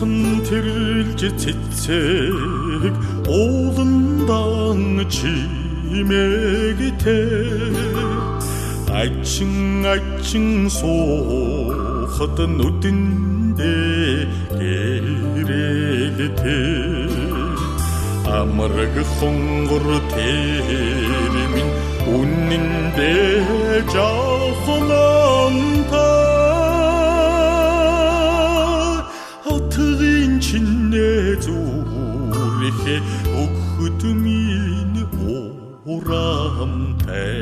Алтын терилж цэцэг ууландан чимэгтэй Ачин суухад нүдэндээ гэрэлтэй Амраг хонгор тэрмин үнэндээ жахлантай Атгын чинээ зүрэхэ өгөхөд минь урамтай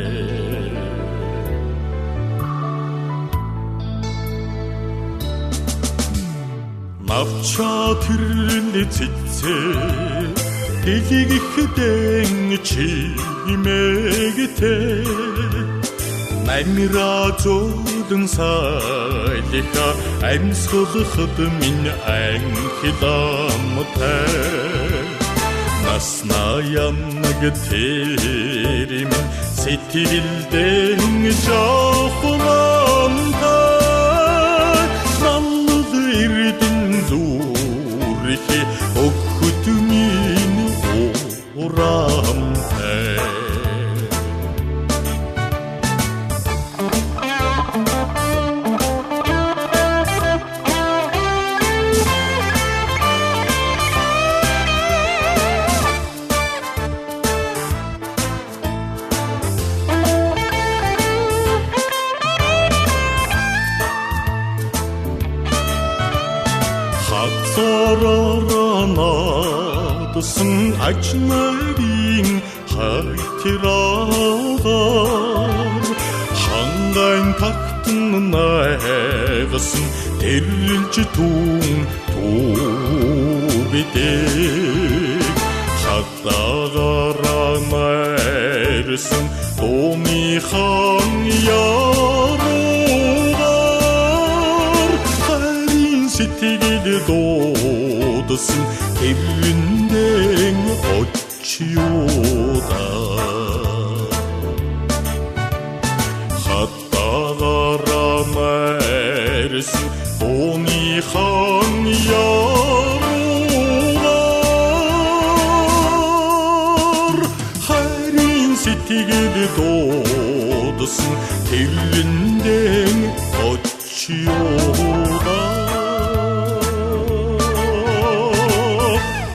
Навча тэрний цэцэг дэлгэхдэн чимэгтэй Намира зөөлөн сайлиха амьсгалахад минь анхиламтай Насна янаг тэрмин сэтгэлдэн жахлантай Наллаг эрдэн зүрэхэ өгөхөд минь урамтай Хатсараанаадсан ажнарын хайтираагаар хангайн тагтан найгасан тэрэлж түн төвөдөг хатагаараа найрсан томихан яруугаар харин сэтгэл дуудсан тэрнэн очиода хатагаараа найрсан томихан яруугаар харин сэтгэл дуудсан тэрнэн очиода